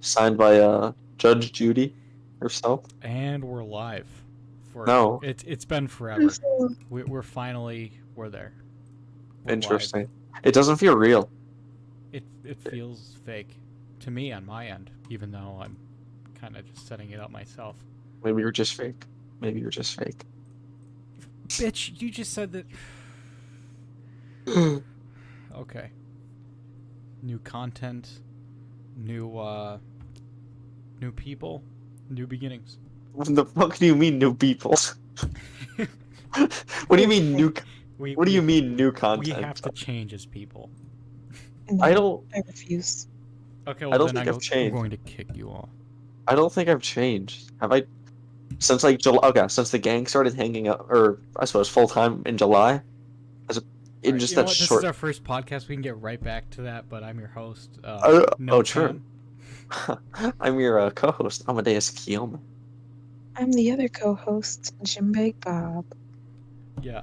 Signed by Judge Judy herself. And we're live. No. It's been forever. We're there. We're Interesting. live. It doesn't feel real. It feels fake to me on my end, even though I'm kind of just setting it up myself. Maybe you're just fake. Bitch, you just said that. Okay. New content, new people, new beginnings. What the fuck do you mean, new people? What do you mean new? What do you mean new content? We have to change as people. No, I refuse. Okay, I well don't then think I've changed. I'm going to kick you off. I don't think I've changed. Have I? Since like July? Okay, since the gang started hanging out, or I suppose full time in July. Right, Just you know that what? short. This is our first podcast. We can get right back to that. But I'm your host. Oh, true. I'm your co-host, Amadeus Kyouma. I'm the other co-host, GymBagBob. Yeah.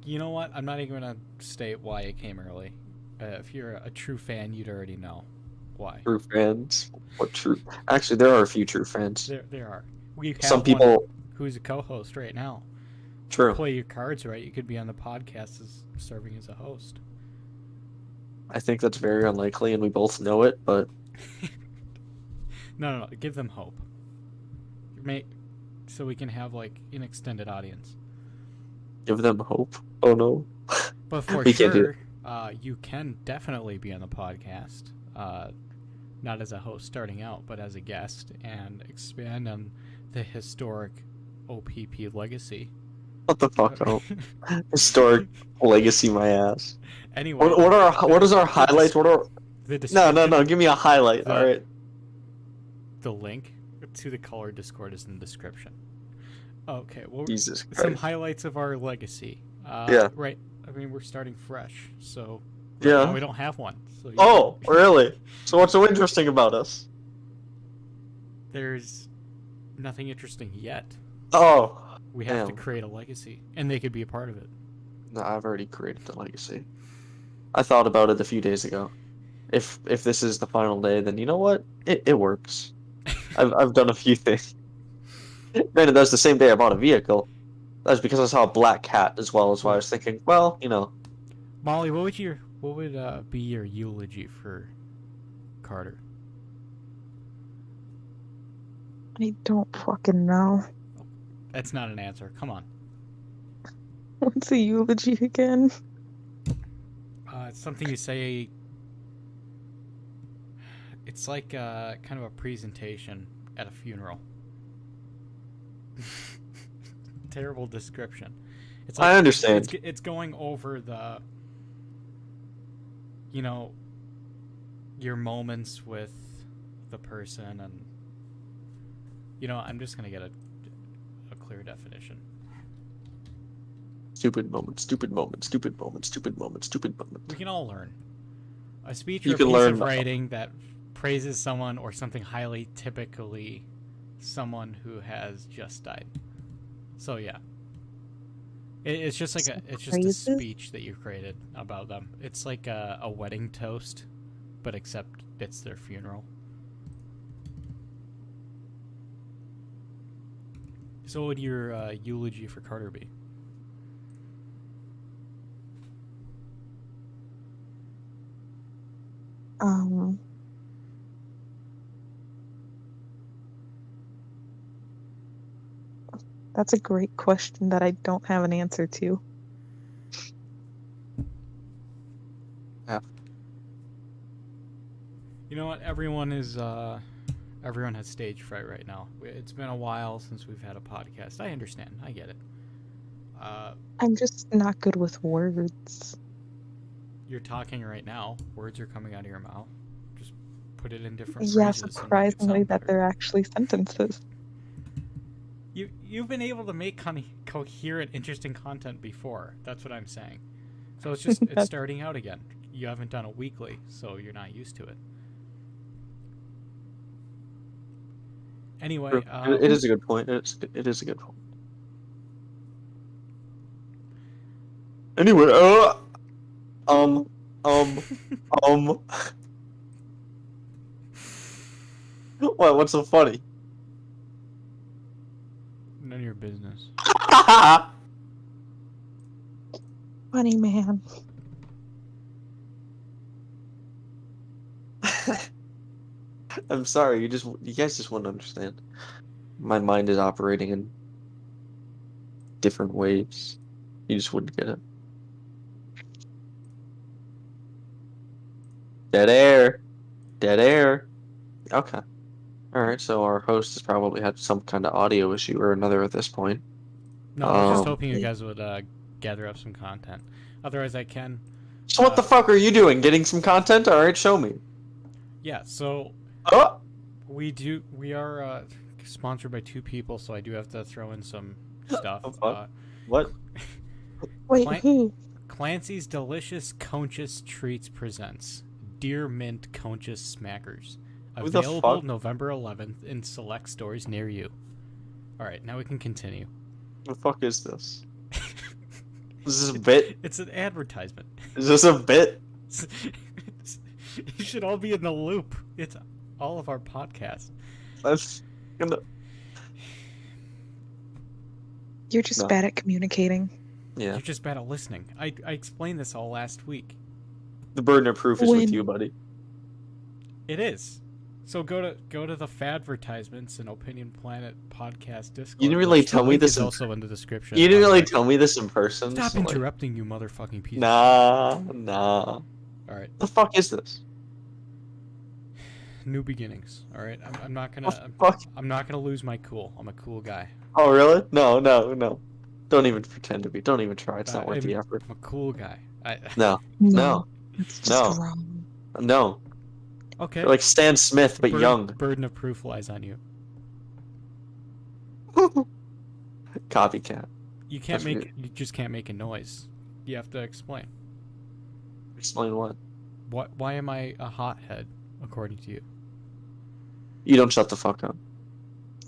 You know what? I'm not even gonna state why it came early. If you're a true fan, you'd already know why. True fans? What true? Actually, there are a few true fans. There are. We have Some people. one who's a co-host right now. True. Play your cards right. You could be on the podcast as serving as a host. I think that's very unlikely, and we both know it. But no. Give them hope. So we can have like an extended audience. give them hope. Oh no. But for We can't do sure, you can definitely be on the podcast. Not as a host starting out, but as a guest and expand on the historic OPP legacy. What the fuck? Oh. Historic legacy, my ass. Anyway, what is our highlights? What are no? Give me a highlight. All right. The link to the color Discord is in the description. Okay, well, Jesus Christ. some highlights of our legacy. Yeah. Right. I mean, we're starting fresh, so Yeah. now we don't have one. So Oh, really? So what's so interesting about us? There's nothing interesting yet. Oh. We have to Damn. create a legacy, and they could be a part of it. No, I've already created the legacy. I thought about it a few days ago. If this is the final day, then you know what? It works. I've done a few things. Granted, that was the same day I bought a vehicle. That was because I saw a black cat as well, as why I was thinking, well, you know. Molly, what would be your eulogy for Carter? I don't fucking know. That's not an answer. Come on. What's a eulogy again? It's something you say. It's like kind of a presentation at a funeral. Terrible description. It's like, I understand. It's going over the, you know, your moments with the person, and you know, I'm just gonna get a clear definition. Stupid moment, stupid moment, stupid moment, stupid moment, stupid moment. We can all learn. A speech You or a can piece learn of writing that praises someone or something highly, typically someone who has just died. So yeah, it's just like a speech that you created about them. It's like a wedding toast, but except it's their funeral. So what would your eulogy for Carter be? That's a great question that I don't have an answer to. Yeah. You know what? Everyone has stage fright right now. It's been a while since we've had a podcast. I understand. I get it. I'm just not good with words. You're talking right now. Words are coming out of your mouth. Just put it in different Yeah, phrases. surprisingly that they're actually sentences. You've been able to make coherent, interesting content before. That's what I'm saying. So it's starting out again. You haven't done a weekly, so you're not used to it. Anyway, it is a good point. It is a good point. Anyway, What? What's so funny? None of your business. Funny man. I'm sorry. You guys just wouldn't understand. My mind is operating in different waves. You just wouldn't get it. Dead air. Dead air. Okay. Alright, so our host has probably had some kind of audio issue or another at this point. No, I was just hoping you guys would gather up some content. Otherwise, I can. So what the fuck are you doing? Getting some content? Alright, show me. Yeah, so Oh! we are sponsored by 2 people, so I do have to throw in some stuff. What? Wait, who? Clancy's Delicious Conchus Treats presents Deer Mint Conchus Smackers. Who the Available fuck? November 11th in select stores near you. Alright, now we can continue. The fuck is this? Is this a bit? It's an advertisement. Is this a bit? You should all be in the loop. It's all of our podcasts. That's gonna... You're just No. bad at communicating. Yeah. You're just bad at listening. I explained this all last week. The burden of proof is with When- you, buddy. It is. So go to the Fadvertisements and Opinion Planet podcast Discord. You didn't really which the tell me link this is in- also in the description. You didn't by the really way. tell me this in person. Stop so, like, interrupting, you motherfucking piece. nah. All right, The fuck is this? new beginnings. All right, I'm not The gonna fuck? I'm not gonna lose my cool. I'm a cool guy. Oh, really? No. Don't even pretend to be. Don't even try. It's not worth I'm the effort. a cool guy. No. No. It's just No. wrong. No. Okay. You're like Stan Smith, but young. Burden of proof lies on you. Copycat. You can't That's make. weird. You just can't make a noise. You have to explain. Explain what? What? Why am I a hothead, according to you? You don't shut the fuck up.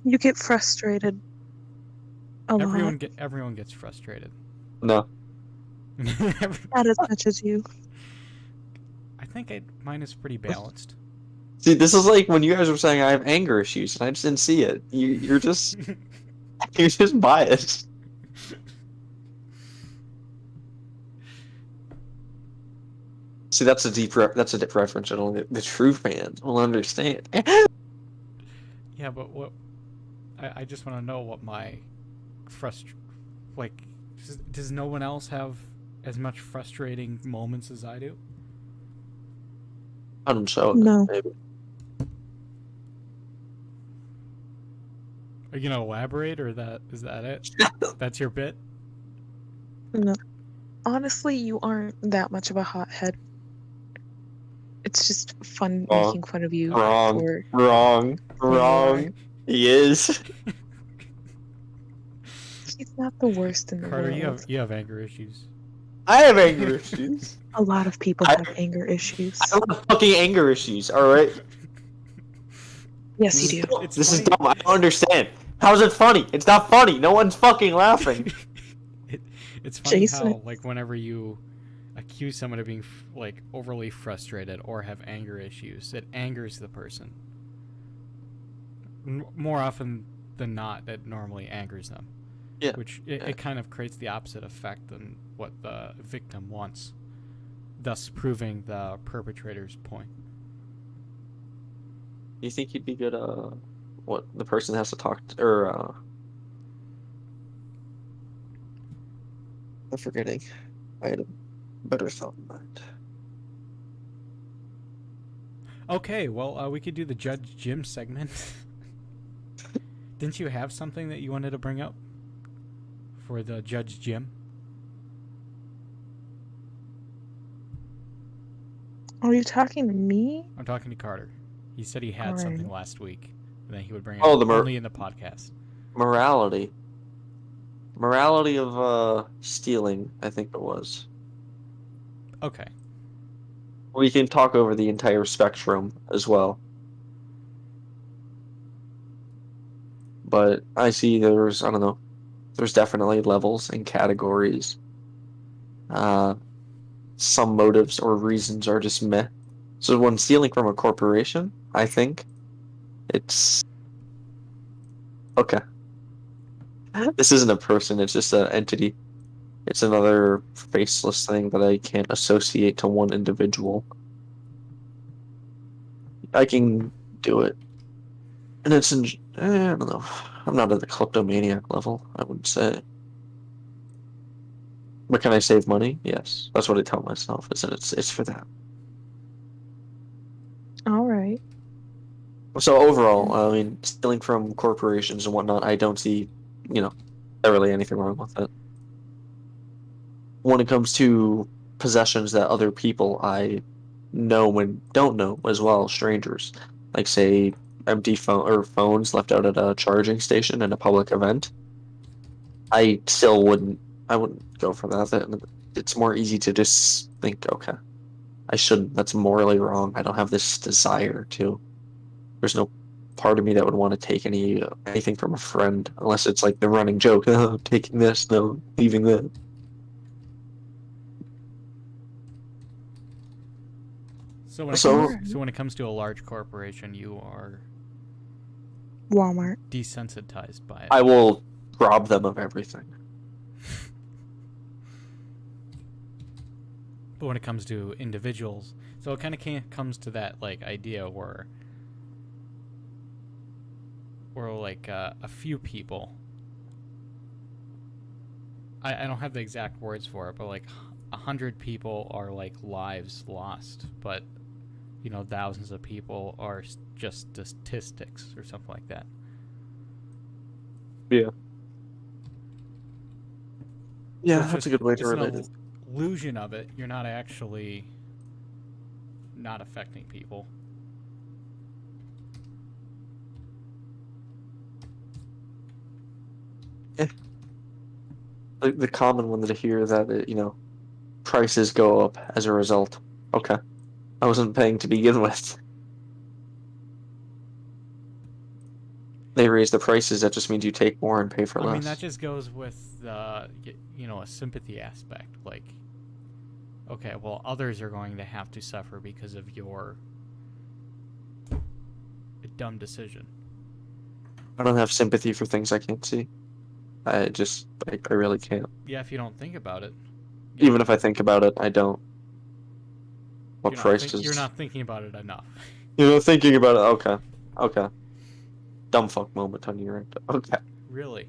You get frustrated a lot. Everyone gets frustrated. No. Not as much as you. I think mine is pretty balanced. See, this is like when you guys were saying I have anger issues, and I just didn't see it. You're just you're just biased. See, that's a deep reference that only the true fans will understand. Yeah, but what? I just want to know what my like. Does no one else have as much frustrating moments as I do? I don't show it. No. Maybe. Are you gonna elaborate, or is that it? That's your bit? No. Honestly, you aren't that much of a hothead. It's just fun Wrong. making fun of you. Wrong. For... Wrong. He is. He's not the worst in the Carter, world. you have anger issues. I have anger issues. A lot of people have anger issues. I don't have fucking anger issues. All right. Yes, you do. It's This is funny. dumb. I don't understand. How's it funny? It's not funny. No one's fucking laughing. It's funny Jason. how, like, whenever you accuse someone of being like overly frustrated or have anger issues, it angers the person. More often than not, it normally angers them. Yeah. Which it kind of creates the opposite effect than what the victim wants, thus proving the perpetrator's point. You think you'd be good? What the person has to talk to, or I'm forgetting. I had a better thought in mind. Okay, well, we could do the Judge Jim segment. Didn't you have something that you wanted to bring up for the Judge Jim? Are you talking to me? I'm talking to Carter. He said he had Alright. something last week, and then he would bring it Oh, up the only in the podcast. Morality. Morality of stealing, I think it was. Okay. We can talk over the entire spectrum as well. But I see there's, I don't know, there's definitely levels and categories. Some motives or reasons are just meh. So when stealing from a corporation, I think, It's okay. This isn't a person, it's just an entity. It's another faceless thing that I can't associate to one individual. I can do it. And it's I don't know. I'm not at the kleptomaniac level, I would say. But can I save money? Yes. That's what I tell myself, is that it's for that. All right. So overall, I mean, stealing from corporations and whatnot, I don't see, really anything wrong with it. When it comes to possessions that other people I know and don't know as well, strangers, like say empty phone or phones left out at a charging station in a public event, I still wouldn't. I wouldn't go for that. It's more easy to just think, okay, I shouldn't. That's morally wrong. I don't have this desire to. There's no part of me that would want to take anything from a friend unless it's like the running joke, oh, taking this, no, leaving that. So when it So- comes, so when it comes to a large corporation, you are Walmart. desensitized by it. I will rob them of everything. But when it comes to individuals, so it kind of comes to that like idea where like a few people. I don't have the exact words for it, but like 100 people are like lives lost, but thousands of people are just statistics or something like that. Yeah. Yeah, So it's that's a just- good way to it's an relate it. illusion of it. You're not actually not affecting people. The common one that I hear that prices go up as a result. Okay, I wasn't paying to begin with. They raise the prices. That just means you take more and pay for I less. mean, that just goes with the a sympathy aspect. Like, okay, well, others are going to have to suffer because of your dumb decision. I don't have sympathy for things I can't see. I really can't. Yeah, if you don't think about it. Even if I think about it, I don't. What price is? You're not thinking about it enough. Thinking about it. Okay. Dumb fuck moment on your end. Okay. Really?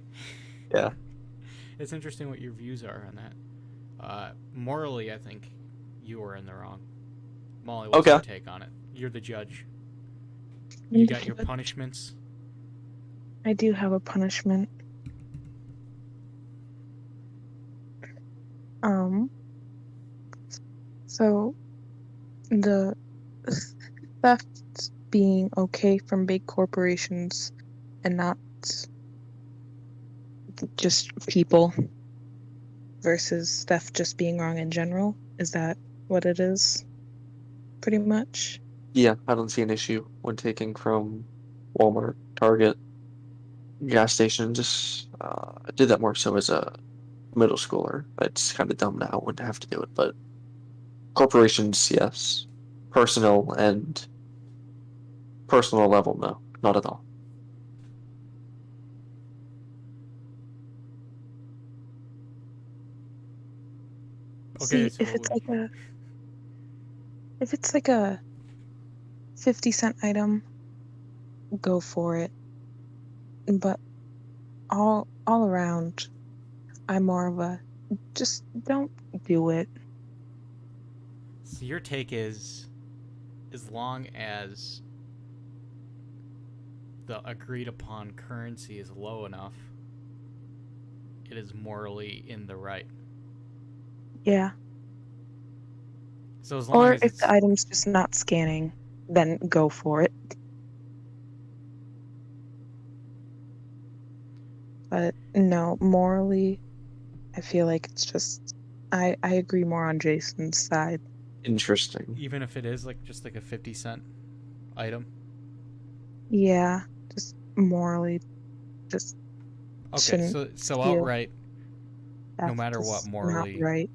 Yeah. It's interesting what your views are on that. Morally, I think you are in the wrong. Molly, what's your take on it? You're the judge. You got your punishments. I do have a punishment. So the theft being okay from big corporations and not just people versus theft just being wrong in general, is that what it is? Pretty much. Yeah, I don't see an issue when taking from Walmart, Target, gas stations. I did that more so as a middle schooler. It's kind of dumb now. I wouldn't have to do it, but corporations, yes. Personal level, no, not at all. Okay, See, so if it's like a 50-cent item, go for it. But all around, I'm more of a just don't do it. So your take is, as long as the agreed upon currency is low enough, it is morally in the right. Yeah. So as long Or as if the item's just not scanning, then go for it. But no, morally, I feel like it's just I agree more on Jason's side. Interesting. even if it is like just like a 50-cent item. Yeah, just morally, just Okay, shouldn't so steal. outright, no that's matter what, just morally, not right.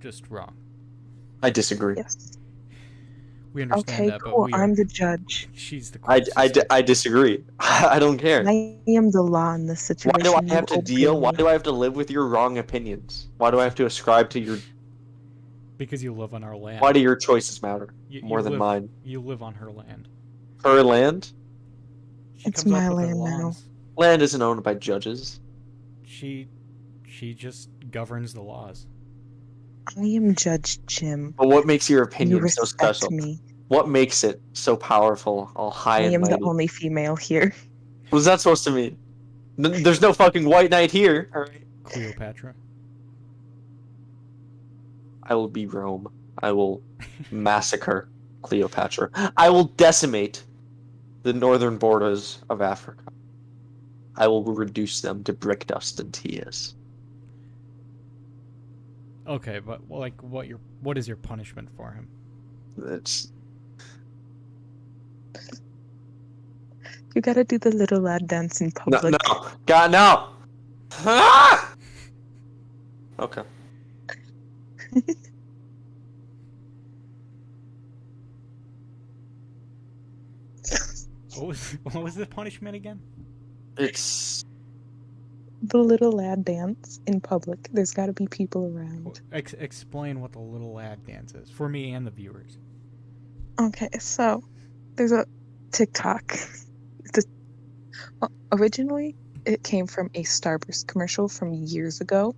just wrong. I disagree. Yes. We understand Okay, that, but cool. we are. I'm the judge. She's the court I system. disagree. I don't care. I am the law in this Why do I situation. have to deal? Why do I have to live with your wrong opinions? Why do I have to ascribe to your? Because you live on our land. Why do your choices matter you more than live, mine? You live on her land. Her land? She It's comes my up with the land now. laws. Land isn't owned by judges. She just governs the laws. I am Judge Jim. But what makes your You opinion so respect special? me. What makes it so powerful, all high I and am the mighty? only female here. What was that supposed to mean? There's no fucking white knight here. All right. Cleopatra. I will be Rome. I will massacre Cleopatra. I will decimate the northern borders of Africa. I will reduce them to brick dust and tears. Okay, but like, what is your punishment for him? It's You gotta do the little lad dance in no, public. no, God, no. Ah! Okay. What was the punishment again? It's The little lad dance in public. There's gotta be people around. Explain what the little lad dance is for me and the viewers. Okay, so there's a TikTok. Well, originally, it came from a Starburst commercial from years ago,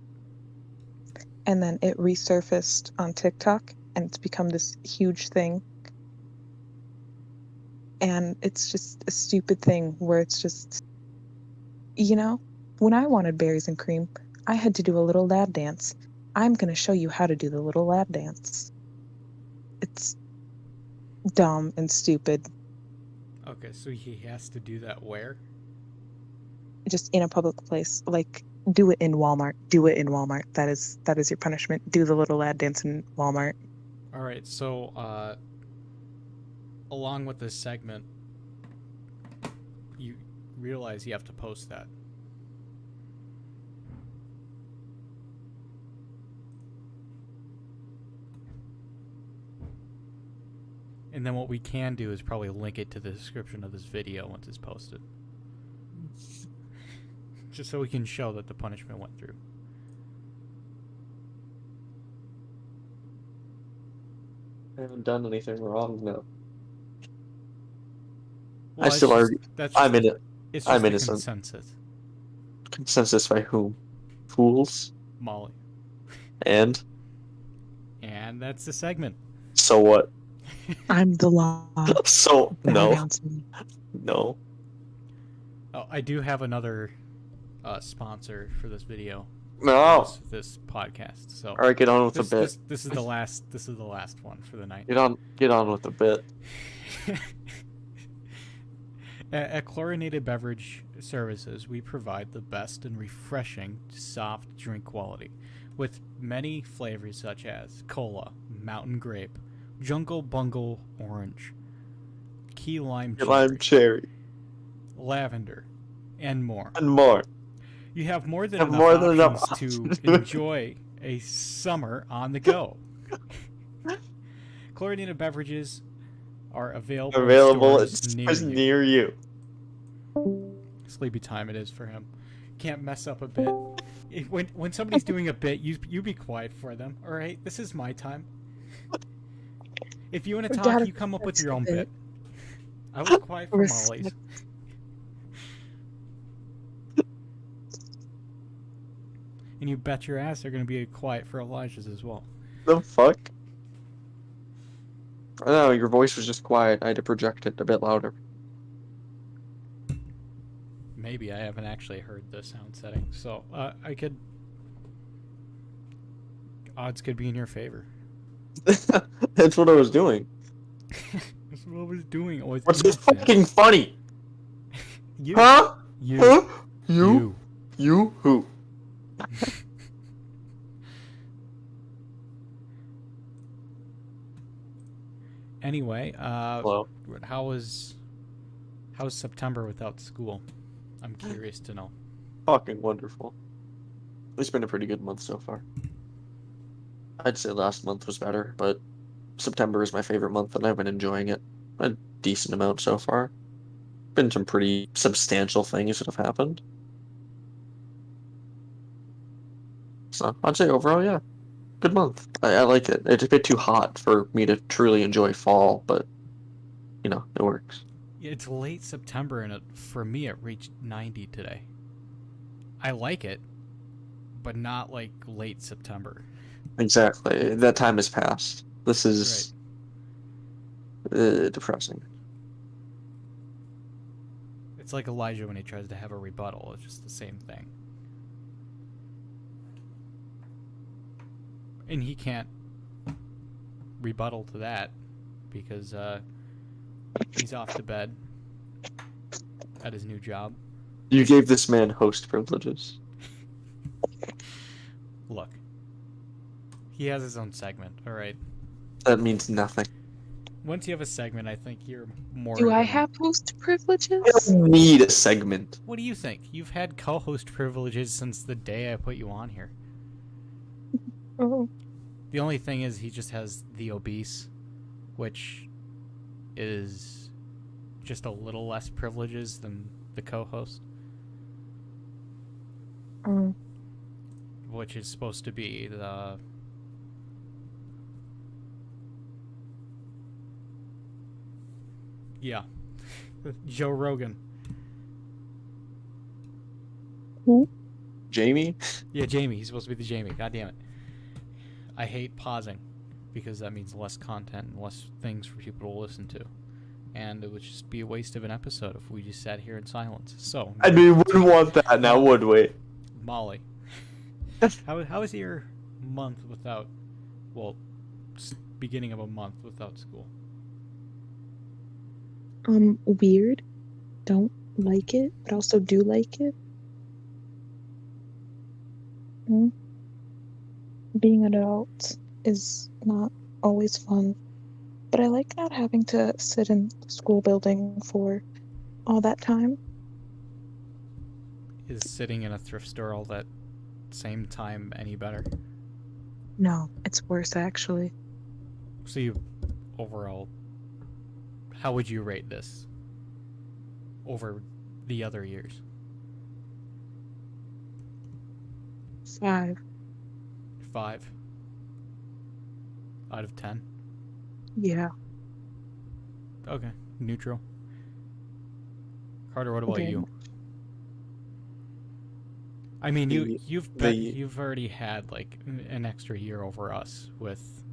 and then it resurfaced on TikTok, and it's become this huge thing. And it's just a stupid thing where it's just, when I wanted berries and cream, I had to do a little lad dance. I'm gonna show you how to do the little lad dance. It's dumb and stupid. Okay, so he has to do that where? Just in a public place. Like, do it in Walmart. Do it in Walmart. That is your punishment. Do the little lad dance in Walmart. All right, so along with this segment, you realize you have to post that. And then what we can do is probably link it to the description of this video once it's posted. Just so we can show that the punishment went through. I haven't done anything wrong, no. Well, I still argue. I'm in it. It's just I'm a innocent. consensus. Consensus by whom? Fools? Molly. And? And that's the segment. So what? I'm the law. So, no. Pronouns me. No. Oh, I do have another sponsor for this video. No. This podcast. So Alright, get on with the bit. This is the last one for the night. Get on with the bit. At Chlorinated Beverage Services, we provide the best and refreshing soft drink quality with many flavors such as cola, mountain grape, jungle bungle orange, key lime cherry, lavender, and more. And more. You have more than enough options to enjoy a summer on the go. Chlorinated beverages are available in stores near you. Sleepy time it is for him. Can't mess up a bit. When somebody's doing a bit, you be quiet for them. All right, this is my time. If you want to talk, you come up with your own bit. I was quiet for Molly's. And you bet your ass they're going to be quiet for Elijah's as well. The fuck? I know, your voice was just quiet. I had to project it a bit louder. Maybe I haven't actually heard the sound setting, so odds could be in your favor. That's what I was doing. That's what I was doing. What's so fucking funny? You. Huh? You. Huh? You. Who? Anyway, Hello. how's September without school? I'm curious to know. Fucking wonderful. It's been a pretty good month so far. I'd say last month was better, but September is my favorite month, and I've been enjoying it a decent amount so far. Been some pretty substantial things that have happened. So I'd say overall, yeah, good month. I like it. It's a bit too hot for me to truly enjoy fall, but you know, it works. It's late September, and for me, it reached 90 today. I like it, but not like late September. Exactly. That time has passed. This is depressing. It's like Elijah when he tries to have a rebuttal. It's just the same thing. And he can't rebuttal to that because he's off to bed at his new job. You gave this man host privileges. Look, he has his own segment, all right? That means nothing. Once you have a segment, I think you're more... Do I have host I privileges? don't need a segment. What do you think? You've had co-host privileges since the day I put you on here. Oh. The only thing is he just has the obese, which is just a little less privileges than the co-host, which is supposed to be the... Yeah. Joe Rogan. Who? Jamie? Yeah, Jamie. He's supposed to be the Jamie. God damn it. I hate pausing because that means less content and less things for people to listen to. And it would just be a waste of an episode if we just sat here in silence. So, I mean, we wouldn't want that now, would we? Molly, how is your month without, well, beginning of a month without school? Weird. Don't like it, but also do like it. Being an adult is not always fun, but I like not having to sit in the school building for all that time. Is sitting in a thrift store all that same time any better? No, it's worse actually. So you, overall, how would you rate this over the other years? 5. 5 out of 10? Yeah. Okay, neutral. Carter, what about Okay. you? I mean, you've already had like an extra year over us with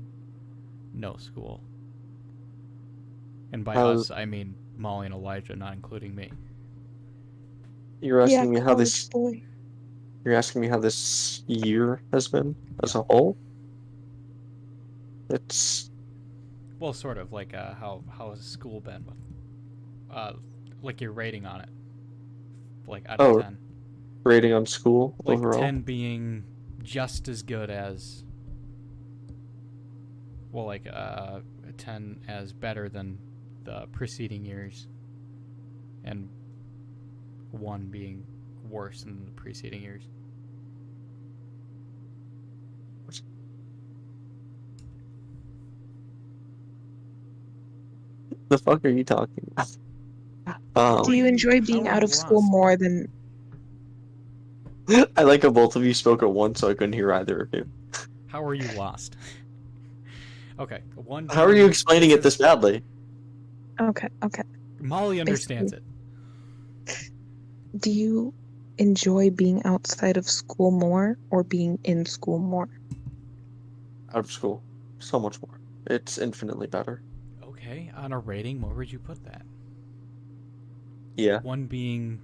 no school, and by us I mean Molly and Elijah, not including me. You're asking me how college this. boy. You're asking me how this year has been as a whole. It's Well, sort of like how has school been with, like your rating on it, like out of 10. Rating on school Like overall. 10 being just as good as, well, like 10 as better than the preceding years, and 1 being worse than the preceding years. The fuck are you talking about? Do you enjoy being How are out you of school lost? more than... I like how both of you spoke at once, so I couldn't hear either of you. How are you lost? Okay, 1. How are you explaining it this badly? Okay. Molly understands it. Do you enjoy being outside of school more or being in school more? Out of school, so much more. It's infinitely better. Okay, on a rating, where would you put that? Yeah. 1 being...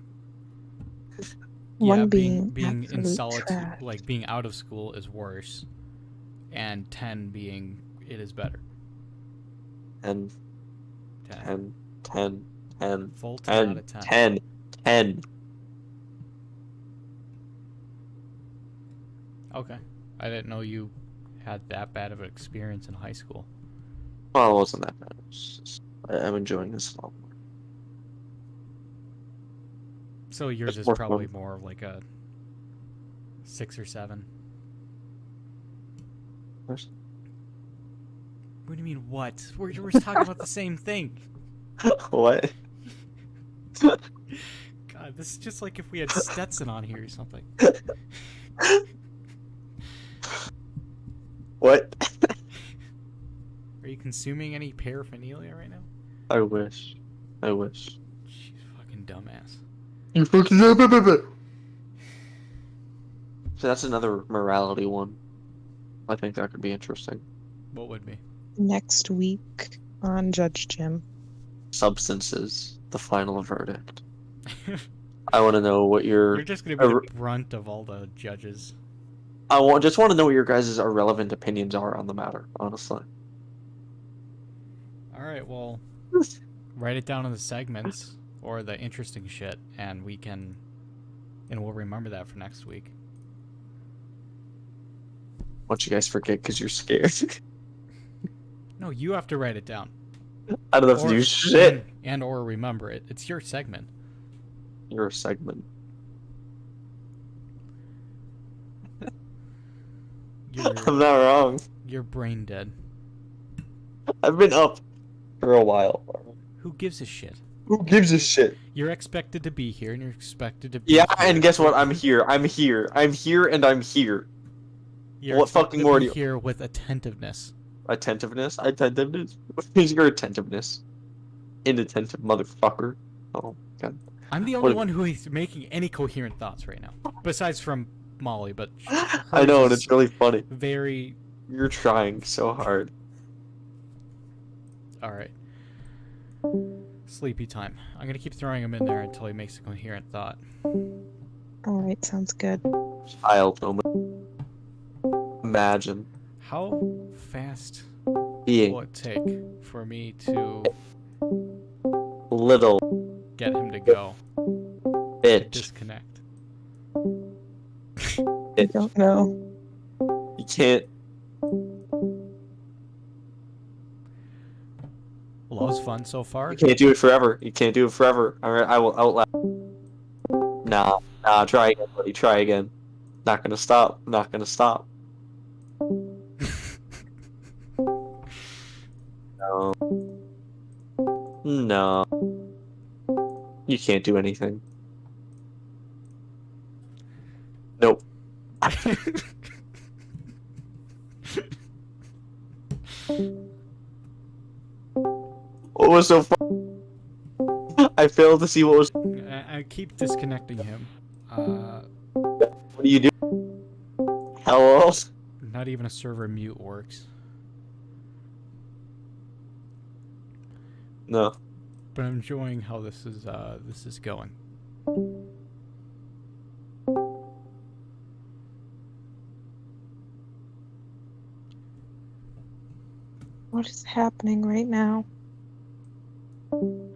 One Yeah, being in absolute solitude, trash. like being out of school is worse, and 10 being it is better. 10, 10, 10, 10, Full 10 out 10, of 10. 10, 10. Okay, I didn't know you had that bad of an experience in high school. Well, it wasn't that bad. It's just, I'm enjoying this a lot more. So yours It's is more probably fun. more like a 6 or 7. What do you mean, what? We're talking about the same thing. What? God, this is just like if we had Stetson on here or something. What? Are you consuming any paraphernalia right now? I wish. I wish. She's fucking dumbass. You fucking. So that's another morality one. I think that could be interesting. What would be? Next week on Judge Jim. Substances, the final verdict. I want to know what You're your. just gonna be the brunt of all the judges. Just want to know what your guys' irrelevant opinions are on the matter. Honestly. All right, well, write it down in the segments or the interesting shit, and we'll remember that for next week. What you guys forget because you're scared. No, you have to write it down. I don't have to do shit. And or remember it. It's your segment. Your segment. I'm not wrong. You're brain dead. I've been up for a while. Who gives a shit? Who gives a shit? You're expected to be here, and you're expected to be Yeah, here. and guess what? I'm here. I'm here, and I'm here. You're What fucking more do you... here with attentiveness. Attentiveness? Attentiveness? What is your attentiveness? Inattentive motherfucker. Oh, God. I'm the only one who is making any coherent thoughts right now. Besides from Molly, but... I know, and it's really funny. Very... You're trying so hard. Alright. Sleepy time. I'm gonna keep throwing him in there until he makes a coherent thought. Alright, sounds good. Child moment. Imagine. How fast Being will it take for me to little get him to go? bitch. Disconnect. I don't know. You can't. Well, that was fun so far. You can't do it forever. You can't do it forever. Alright, I will outlast. Nah, try again, buddy. Try again. Not gonna stop. Not gonna stop. No. No. You can't do anything. Nope. What was so fun? I failed to see what was. I keep disconnecting him. What do you do? Hello? Not even a server mute works. No. But I'm enjoying how this is going. What is happening right now?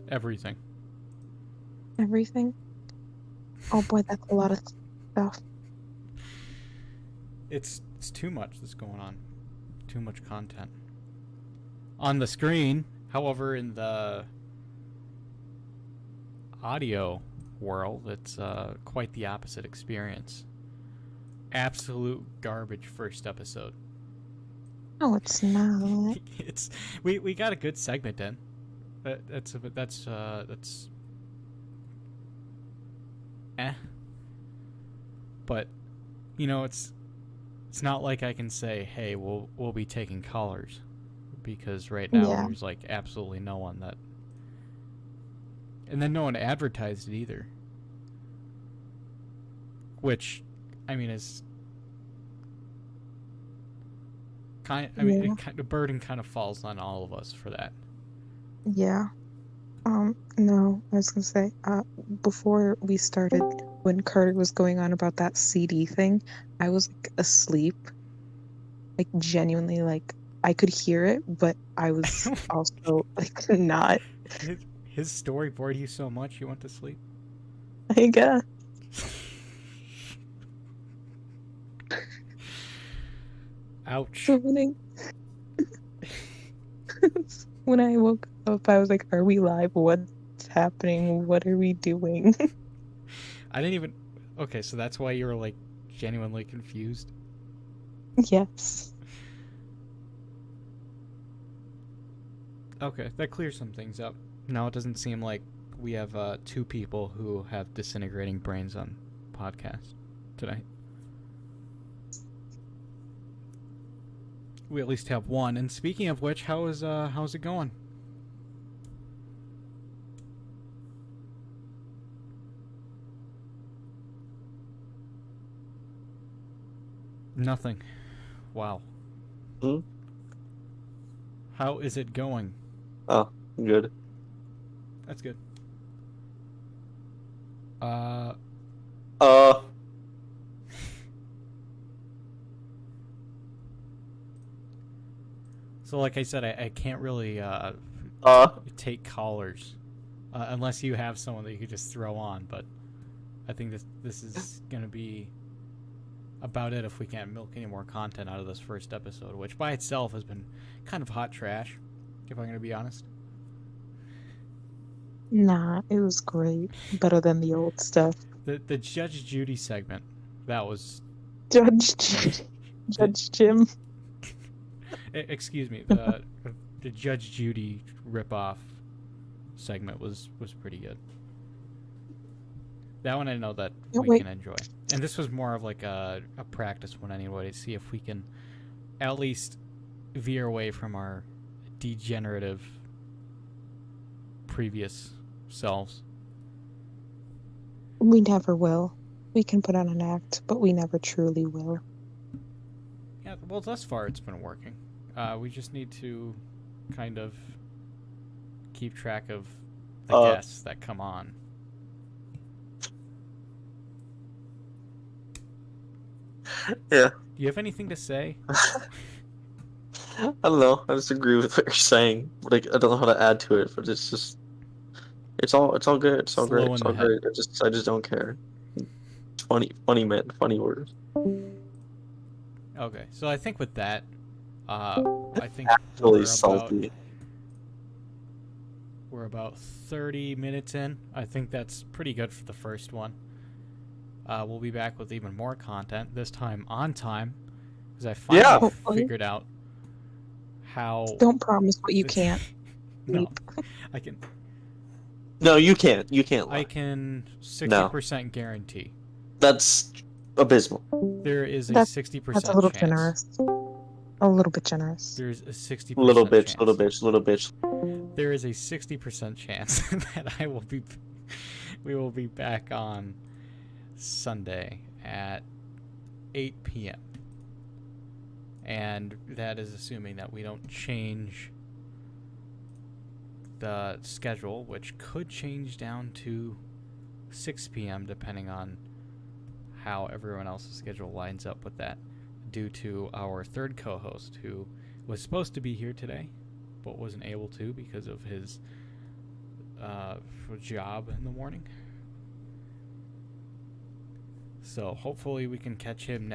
Everything. Everything? Oh boy, that's a lot of stuff. It's too much that's going on. Too much content. On the screen, however, in the audio world, it's quite the opposite experience. Absolute garbage first episode. No, it's not. We got a good segment in. That's but you know, it's not like I can say, hey, we'll be taking callers, because right now there's like absolutely no one that, and then no one advertised it either, which I mean is the burden kind of falls on all of us for that. Yeah. No, I was gonna say, before we started, when Carter was going on about that CD thing, I was like asleep. Like genuinely, like I could hear it, but I was also like not. His story bored you so much you went to sleep? I guess. Ouch. So when I woke up, I was like, are we live? What's happening? What are we doing? I didn't even... Okay, so that's why you were, like, genuinely confused? Yes. Okay, that clears some things up. Now it doesn't seem like we have 2 people who have disintegrating brains on podcast today. We at least have one. And speaking of which, how's it going? Nothing. Wow. Hmm? How is it going? Oh, good. That's good. Uh, So like I said, I can't really take callers unless you have someone that you could just throw on. But I think this is gonna be about it if we can't milk any more content out of this first episode, which by itself has been kind of hot trash, if I'm gonna be honest. Nah, it was great. Better than the old stuff. The Judge Judy segment, that was Judge Jim. excuse me, the Judge Judy ripoff segment was pretty good. That one I know that we can enjoy. And this was more of like a practice one anyway, to see if we can at least veer away from our degenerative previous selves. We never will. We can put on an act, but we never truly will. Yeah, well, thus far it's been working. We just need to kind of keep track of the guests that come on. Yeah. Do you have anything to say? I don't know. I just agree with what you're saying, but I don't know how to add to it. But it's just, it's all good. It's all great. It's all great. I just don't care. Funny words. Okay, so I think with that, I think Actually salty. We're about 30 minutes in. I think that's pretty good for the first one. We'll be back with even more content, this time on time, because I finally figured out how... Don't promise what you can't. No, I can... No, you can't. You can't lie. I can 60% guarantee. That's abysmal. There is a 60% That's a little chance. generous. A little bit generous. There's a 60% Little chance. bitch. There is a 60% chance that we will be back on Sunday at 8 p.m. And that is assuming that we don't change the schedule, which could change down to 6 p.m. depending on how everyone else's schedule lines up with that, due to our third co-host who was supposed to be here today but wasn't able to because of his job in the morning. So hopefully we can catch him